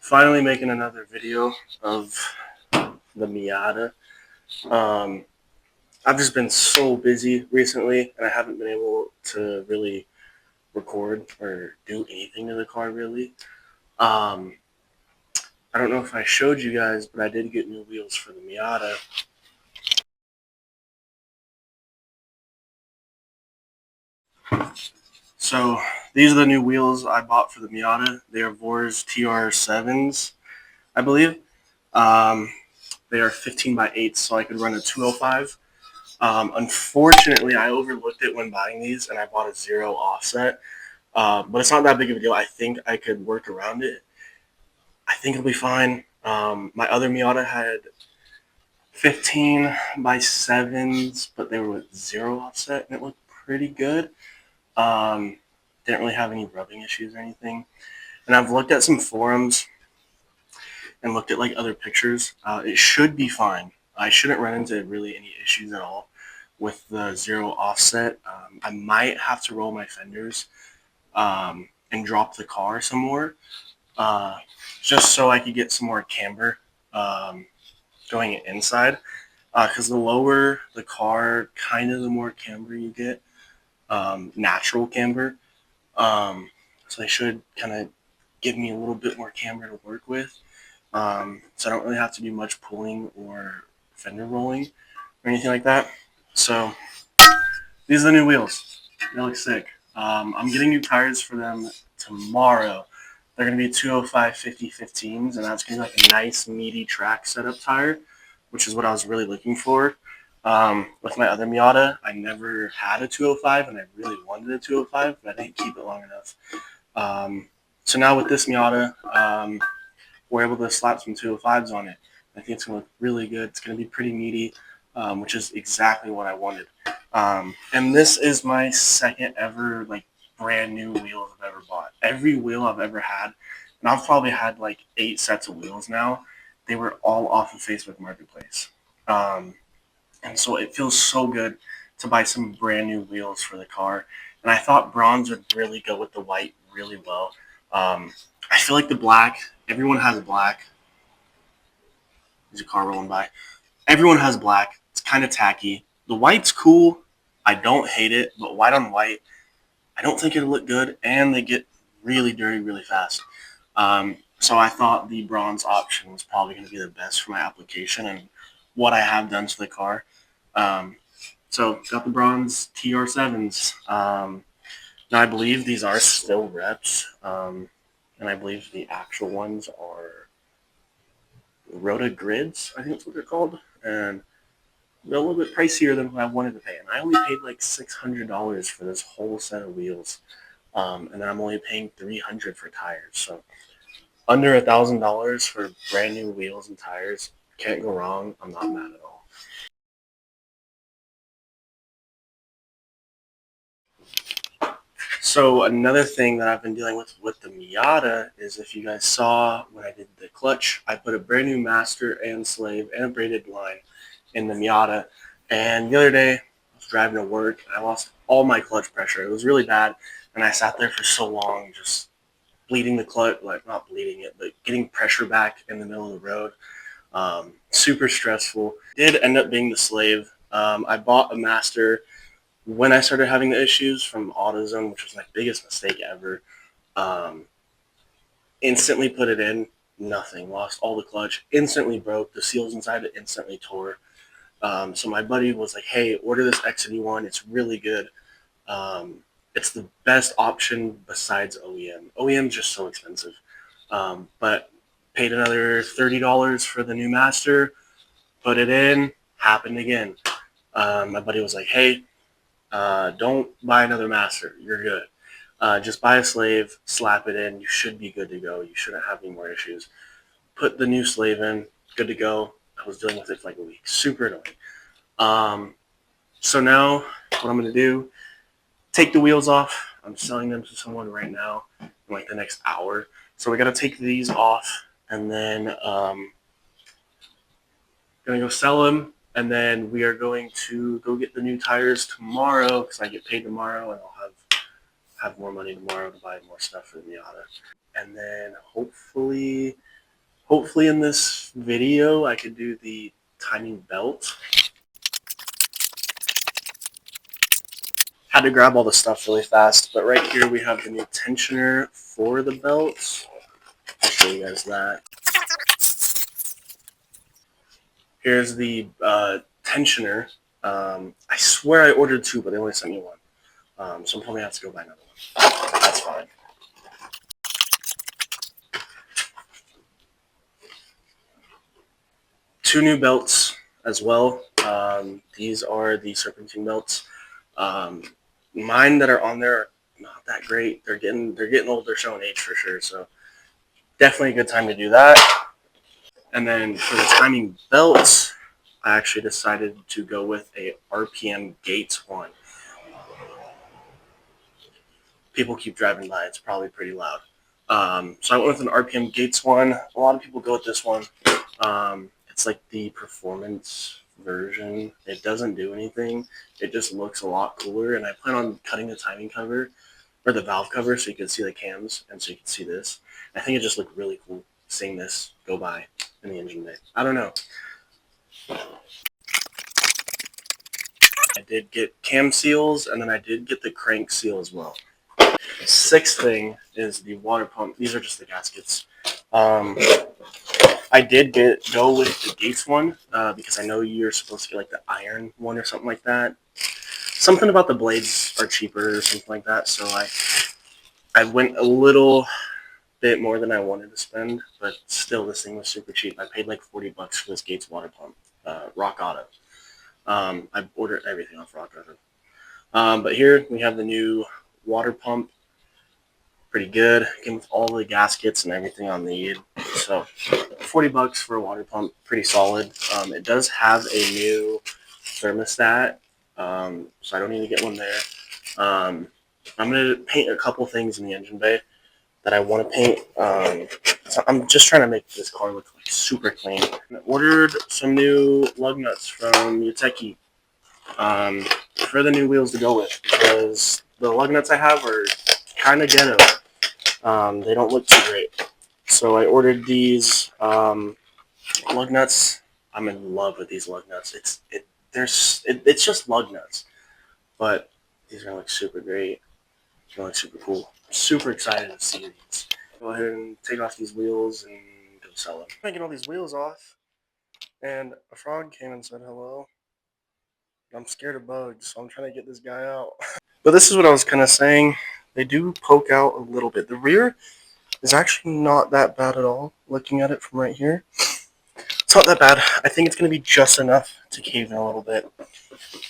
Finally making another video of the Miata. Um, I've just been so busy recently, and I haven't been able to really record or do anything to the car really. Um, I don't know if I showed you guys, but I did get new wheels for the Miata. So these are the new wheels I bought for the Miata. They are Vors TR7s, I believe. Um, they are 15 by 8, so I could run a 205. Unfortunately, I overlooked it when buying these, and I bought a zero offset. But it's not that big of a deal. I think I could work around it. I think it'll be fine. My other Miata had 15 by 7s, but they were with zero offset, and it looked pretty good. Um, didn't really have any rubbing issues or anything. And I've looked at some forums and looked at like other pictures. It should be fine. I shouldn't run into really any issues at all with the zero offset. I might have to roll my fenders and drop the car some more, uh, just so I could get some more camber um, going inside. Because the lower the car, kind of the more camber you get, natural camber. Um, so they should kind of give me a little bit more camber to work with. So I don't really have to do much pulling or fender rolling or anything like that. So these are the new wheels. They look sick. I'm getting new tires for them tomorrow. They're going to be 205 50/15s, and that's going to be like a nice, meaty track setup tire, which is what I was really looking for. With my other Miata, I never had a 205, and I really wanted a 205, but I didn't keep it long enough. Um, so now with this Miata, we're able to slap some 205s on it. I think it's going to look really good. It's going to be pretty meaty, which is exactly what I wanted. And this is my second ever like brand new wheels I've ever bought. Every wheel I've ever had, and I've probably had like 8 sets of wheels now. They were all off of Facebook Marketplace, um, and so it feels so good to buy some brand new wheels for the car. And I thought bronze would really go with the white really well. I feel like the black. Everyone has black. There's a car rolling by. Everyone has black. It's kind of tacky. The white's cool. I don't hate it, but white on white, I don't think it'll look good, and they get really dirty really fast. So I thought the bronze option was probably going to be the best for my application and what I have done to the car. Um, so got the bronze TR7s. Now I believe these are still reps, and I believe the actual ones are Rota Grids. I think that's what they're called, and they're a little bit pricier than what I wanted to pay. And I only paid like $600 for this whole set of wheels, and then I'm only paying $300 for tires. So under $1,000 for brand new wheels and tires, can't go wrong. I'm not mad at all. So another thing that I've been dealing with the Miata is, if you guys saw when I did the clutch, I put a brand new master and slave and a braided line in the Miata. And the other day, I was driving to work, and I lost all my clutch pressure. It was really bad, and I sat there for so long just bleeding the clutch, like not bleeding it, but getting pressure back in the middle of the road. Super stressful. Did end up being the slave. I bought a master when I started having the issues from AutoZone, which was my biggest mistake ever. Um, Instantly put it in, nothing. Lost all the clutch. Instantly broke. The seals inside it instantly tore. So my buddy was like, "Hey, order this XD1. It's really good. It's the best option besides OEM. OEM's just so expensive." But paid another $30 for the new master. Put it in. Happened again. My buddy was like, "Hey, don't buy another master. You're good. Just buy a slave, slap it in. You should be good to go. You shouldn't have any more issues." Put the new slave in. Good to go. I was dealing with it for like a week. Super annoying. Um, so now what I'm going to do, take the wheels off. I'm selling them to someone right now in like the next hour. So we got to take these off, and then going to go sell them. And then we are going to go get the new tires tomorrow, because I get paid tomorrow, and I'll have more money tomorrow to buy more stuff for the Miata. And then hopefully Hopefully in this video I could do the timing belt. Had to grab all the stuff really fast, but right here we have the new tensioner for the belt. I'll show you guys that. Here's the tensioner. I swear I ordered two, but they only sent me one. So I'm probably going to have to go buy another one. That's fine. Two new belts as well. These are the serpentine belts. Um, Mine that are on there are not that great. They're getting old. They're showing age for sure. So definitely a good time to do that. And then for the timing belts, I actually decided to go with a RPM Gates one. People keep driving by. It's probably pretty loud. So I went with an RPM Gates one. A lot of people go with this one. It's like the performance version. It doesn't do anything. It just looks a lot cooler. And I plan on cutting the timing cover or the valve cover so you can see the cams and so you can see this. I think it just looked really cool seeing this go by in the engine bay. I don't know. I did get cam seals and then I did get the crank seal as well. Sixth thing is the water pump. These are just the gaskets. I did go with the Gates one because I know you're supposed to get like the iron one or something like that. Something about the blades are cheaper or something like that. So I went a little bit more than I wanted to spend, but still this thing was super cheap. I paid like $40 for this Gates water pump, Rock Auto. I ordered everything off Rock Auto. But here we have the new water pump. Pretty good. Came with all the gaskets and everything on the so $40 for a water pump, pretty solid. It does have a new thermostat, so I don't need to get one there. I'm gonna paint a couple things in the engine bay that I want to paint. So I'm just trying to make this car look like super clean. I ordered some new lug nuts from Yuteki for the new wheels to go with because the lug nuts I have are kind of ghetto. They don't look too great. So I ordered these lug nuts. I'm in love with these lug nuts. It's just lug nuts, but these are gonna look super great. It's gonna look super cool. I'm super excited to see these. Go ahead and take off these wheels and go sell them. I'm gonna get all these wheels off, and a frog came and said hello. I'm scared of bugs, so I'm trying to get this guy out. But this is what I was kind of saying. They do poke out a little bit. The rear is actually not that bad at all. Looking at it from right here, it's not that bad. I think it's going to be just enough to cave in a little bit.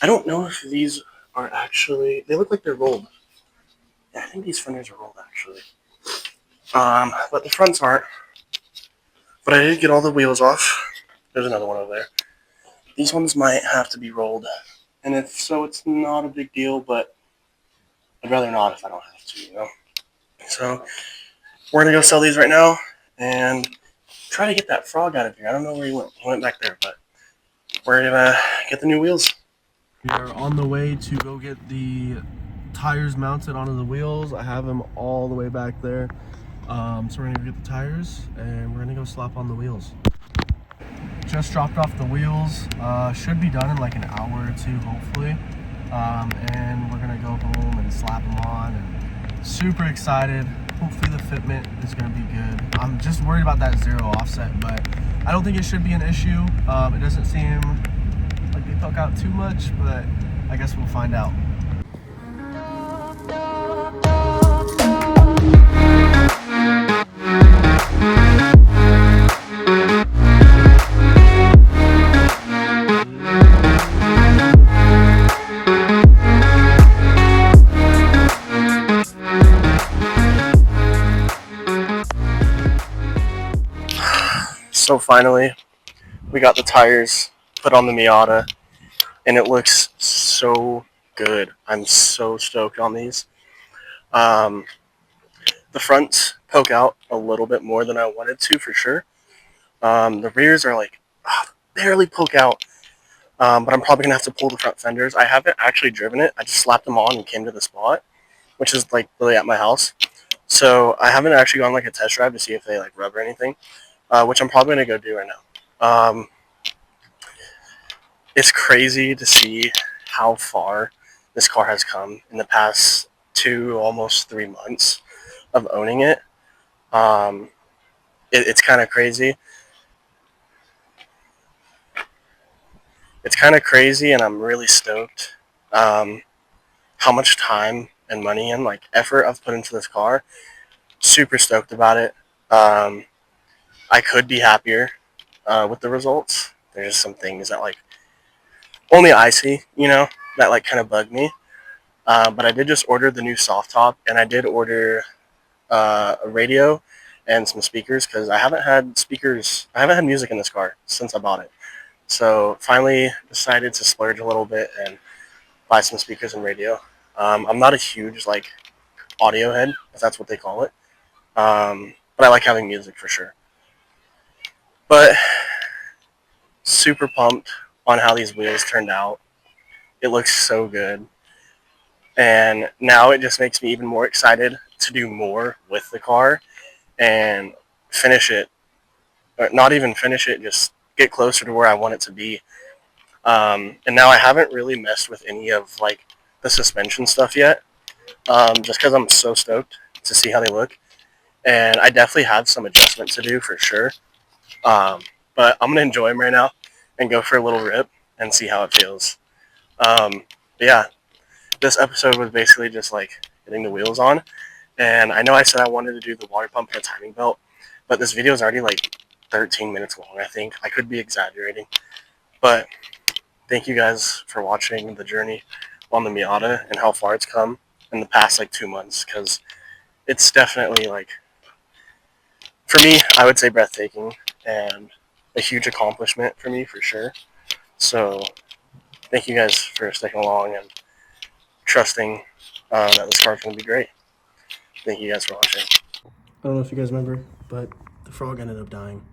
I don't know if these are actually. They look like they're rolled. Yeah, I think these fenders are rolled actually. But the fronts aren't. But I did get all the wheels off. There's another one over there. These ones might have to be rolled, and if so, it's not a big deal. But I'd rather not if I don't have to, you know. So we're gonna go sell these right now and try to get that frog out of here. I don't know where he went. He went back there, but we're gonna get the new wheels. We are on the way to go get the tires mounted onto the wheels. I have them all the way back there. So we're gonna go get the tires and we're gonna go slap on the wheels. Just dropped off the wheels. Should be done in like an hour or two, hopefully. And we're gonna go home and slap them on. And super excited. Hopefully the fitment is gonna be good. I'm just worried about that zero offset, but I don't think it should be an issue. It doesn't seem like they poke out too much, but I guess we'll find out. So finally, we got the tires put on the Miata, and it looks so good. I'm so stoked on these. Um, the fronts poke out a little bit more than I wanted to, for sure. The rears are like barely poke out, but I'm probably gonna have to pull the front fenders. I haven't actually driven it. I just slapped them on and came to the spot, which is like really at my house. So I haven't actually gone like a test drive to see if they like rub or anything. which I'm probably gonna go do right now. It's crazy to see how far this car has come in the past 2, almost 3 months of owning it. Um, it's kind of crazy. It's kind of crazy, and I'm really stoked. Um, how much time and money and like effort I've put into this car. Super stoked about it. Um, I could be happier with the results. There's just some things that like only I see, that like kind of bug me. But I did just order the new soft top, and I did order a radio and some speakers because I haven't had speakers. I haven't had music in this car since I bought it. So finally decided to splurge a little bit and buy some speakers and radio. I'm not a huge like audio head, if that's what they call it. But I like having music for sure. But super pumped on how these wheels turned out. It looks so good. And now it just makes me even more excited to do more with the car and finish it. Or not even finish it, just get closer to where I want it to be. And now I haven't really messed with any of like the suspension stuff yet, just because I'm so stoked to see how they look. And I definitely have some adjustment to do for sure. Um, but I'm gonna enjoy them right now and go for a little rip and see how it feels. Yeah, this episode was basically just like getting the wheels on. And I know I said I wanted to do the water pump and a timing belt, but this video is already like 13 minutes long, I think. I could be exaggerating. But thank you guys for watching the journey on the Miata and how far it's come in the past like 2 months, because it's definitely like, for me, I would say breathtaking and a huge accomplishment for me for sure. So thank you guys for sticking along and trusting that this car's going to be great. Thank you guys for watching. I don't know if you guys remember, but the frog ended up dying.